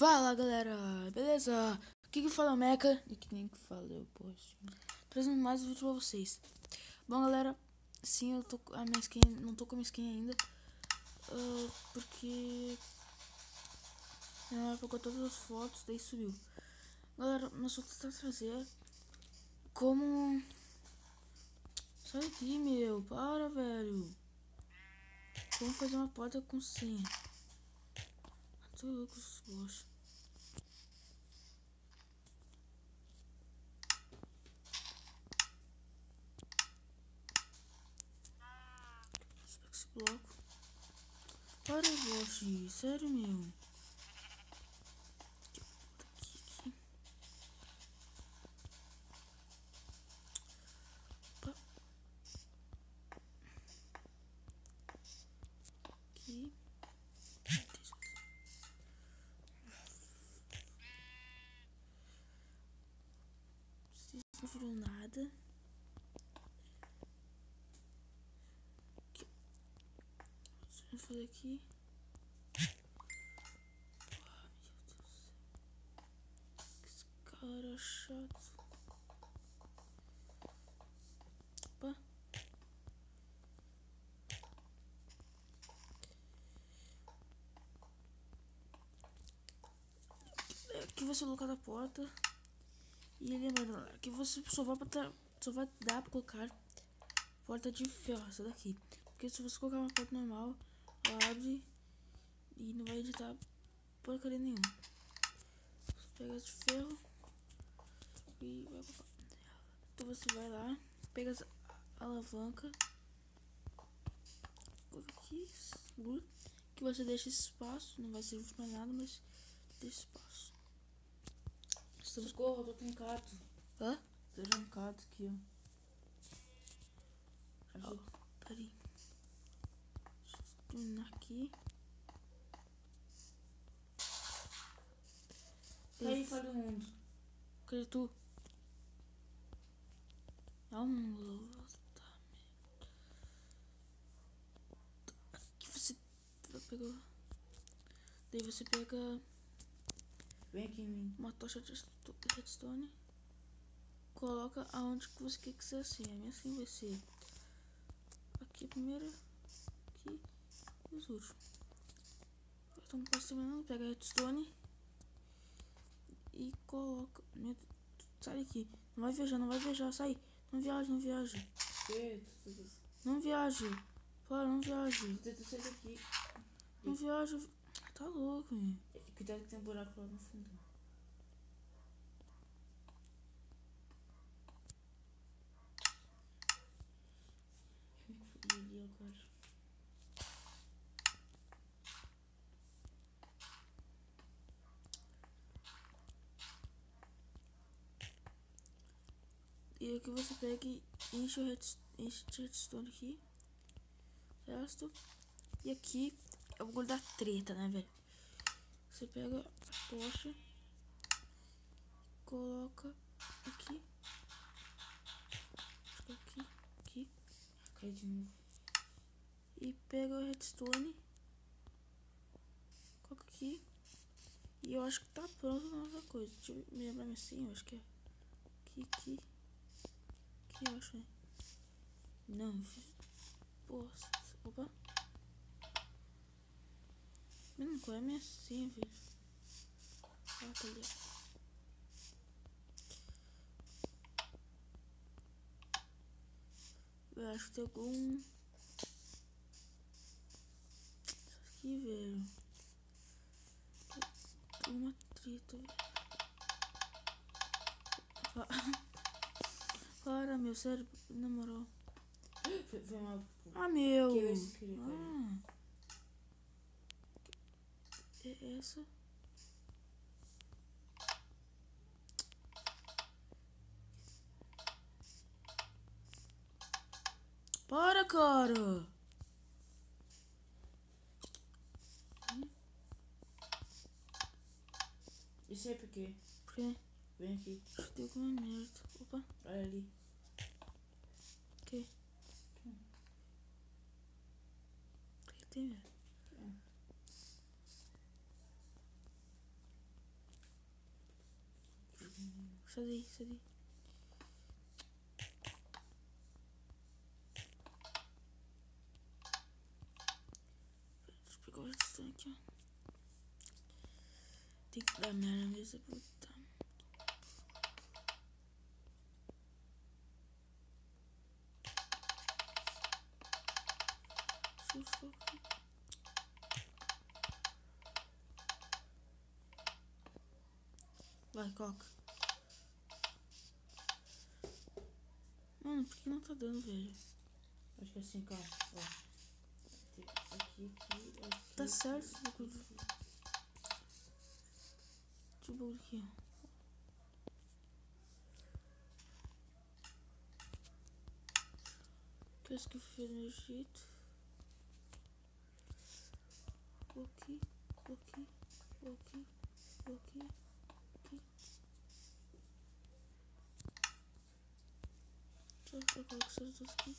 Fala galera, beleza? Aqui que fala o Mecha e que nem que fala eu, poxa. Trazendo mais um vídeo pra vocês. Bom galera, sim, eu tô com a minha skin, não tô com a minha skin ainda. Porque ela apagou todas as fotos, daí subiu. Galera, nós vamos tentar trazer como... Sai daqui, meu, para, velho. Como fazer uma porta com senha. Tô louco, poxa. Esse bloco. Para, Bosch, sério, meu. Aqui. Opa. Aqui. Não virou nada. Aqui. Vamos fazer aqui. Cara chato. Opa. Aqui vai ser o local da porta. E lembrando, aqui você só vai dar pra colocar porta de ferro, essa daqui. Porque se você colocar uma porta normal, ela abre e não vai editar porcaria nenhuma. Você pega essa de ferro e vai colocar. Então você vai lá, pega a alavanca, coloca aqui, segura, que você deixa esse espaço, não vai servir pra nada, mas deixa espaço. Socorro, eu tô trancado. Hã? Tô trancado aqui, ó. Peraí. Deixa eu terminar aqui. Aí, fora do mundo. Cadê tu? Vamos. Aqui você pegou. Daí você pega Vem aqui em mim. uma tocha de redstone. Coloca aonde que você quer que seja assim. A minha assim vai ser aqui primeiro, aqui e os últimos. Então posso terminando, pega a redstone e coloca. Sai daqui. Não vai viajar, sai. Não viaja. Que? Não viaja. Para, não viaja. Tenta sair daqui. Não viaja. Tá louco, meu. Cuidado que tem um buraco lá no fundo. Como é que foi ali agora? E aqui você pega e enche de redstone aqui. Certo? E aqui é o bagulho da treta, né, velho? Você pega a tocha, coloca aqui. Aqui. Cai de novo. E pega o redstone. Coloca aqui. E eu acho que tá pronto a nossa coisa. Deixa eu me lembrar assim, eu acho que é aqui, eu acho, né? Não, posta. Opa. Não, qual é a minha senha, velho? Ah, tá ali. Eu acho que tem algum... Isso aqui, velho. Tem uma treta, velho. Para, meu, sério, na moral. Foi mal. Ah, meu. Que esse queria cair. É essa. Para, cara. Isso aí por quê? Por quê? Vem aqui. Acho que deu alguma merda. Opa. Olha ali. O que? O que tem, velho? Sai daí, sai daí. Deixa eu pegar o redstone aqui, ó. Tem que dar merda mesmo pra botar. Deixa eu ficar aqui. Vai, coloca. Mano, por que não tá dando, velho? Acho que é assim, calma. Ó. Aqui. Tá Aqui. certo esse bagulho. Deixa eu bagulho aqui, ó. Parece que eu fiz do meu jeito. Vou aqui, vou aqui, vou aqui, vou aqui, aqui. Deixa eu colocar essas duas aqui.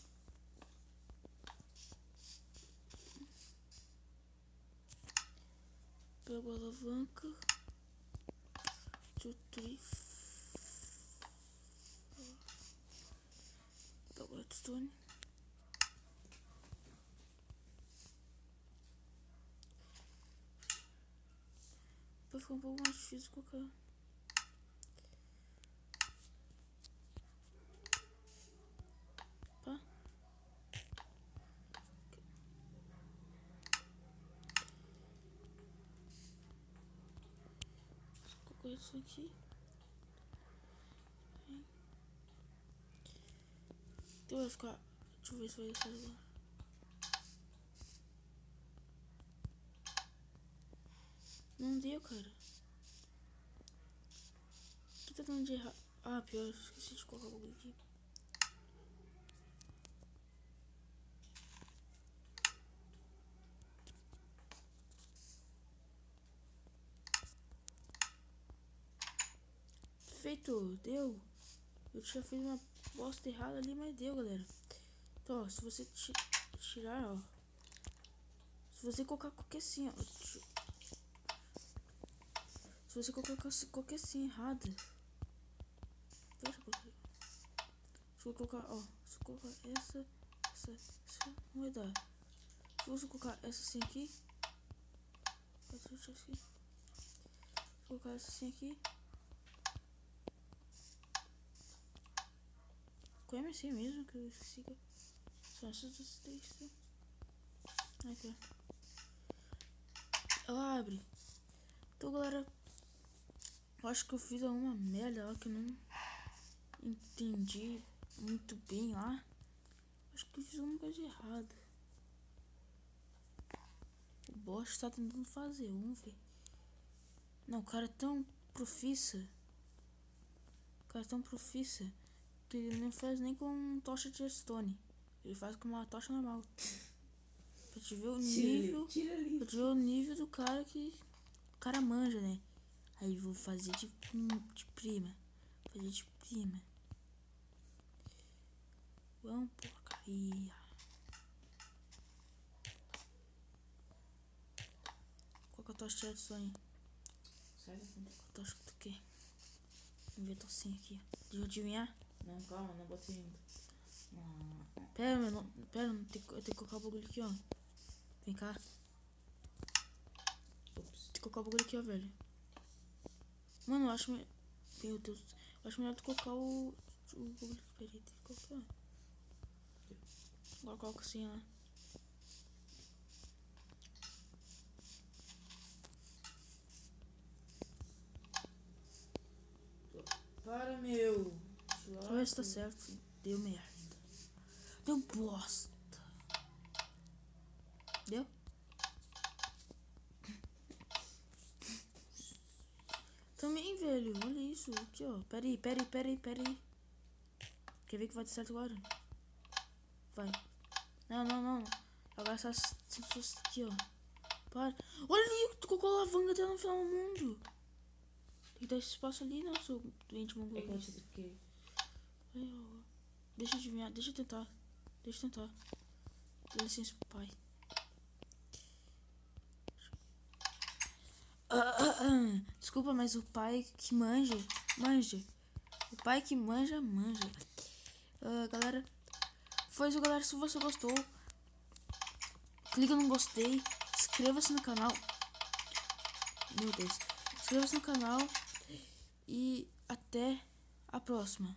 Pego a alavanca. 2, 3. Pego o redstone. Vai ficar um pouco mais difícil colocar. Pá. Vou colocar isso aqui. Então vai ficar. Deixa eu ver se vai sair agora. Não deu, cara. O que tá dando de errado? Ah, pior, esqueci de colocar o bagulho aqui. Feito, deu. Eu tinha feito uma bosta errada ali, mas deu, galera. Então, ó, se você tirar, ó. Se você colocar qualquer assim, ó. Se você colocar qualquer assim errada. Deixa eu colocar, ó. Se eu colocar essa não vai dar. Se você colocar essa assim aqui. Se eu colocar essa assim aqui. Como é assim mesmo que eu esqueci? São essas duas três. Aqui, ó. Ela abre. Então, galera, eu acho que eu fiz alguma merda lá que eu não entendi muito bem lá. Acho que eu fiz alguma coisa errada. O boss tá tentando fazer, vamos ver. Não, o cara é tão profissa. O cara é tão profissa que ele não faz nem com tocha de redstone. Ele faz com uma tocha normal. Pra te ver o nível. Pra te ver o nível do cara que. O cara manja, né? Aí vou fazer de prima. Fazer de prima. Vamos, porcaria. Qual que é a tocha de redstone? Sai da frente. Qual tocha que tu quer? Vamos ver a tocinha aqui. Deixa eu adivinhar. Não, calma, não botei ainda. Pera, eu tenho que colocar o bagulho aqui, ó. Vem cá. Ups. Tem que colocar o bagulho aqui, ó, velho. Mano, eu acho. Meu Deus. Eu acho melhor tu colocar o bagulho. Peraí, tem que colocar. Agora coloca assim, ó. Para, meu. Só ver se tá certo. Deu merda. Deu bosta. Deu? Também, velho. Olha isso. Aqui, ó. Pera aí. Quer ver que vai dar certo agora? Vai. Não. Agora essas aqui, ó. Para. Olha ali. Tu colocou a alavanca até no final do mundo. Tem que dar esse espaço ali, né, seu doente mongol. É que eu te expliquei. Deixa eu adivinhar. Deixa eu tentar. Dá licença pro pai. Desculpa, mas o pai que manja. O pai que manja, manja. Galera, foi isso, galera. Se você gostou, clica no gostei, inscreva-se no canal. Meu Deus, inscreva-se no canal e até a próxima.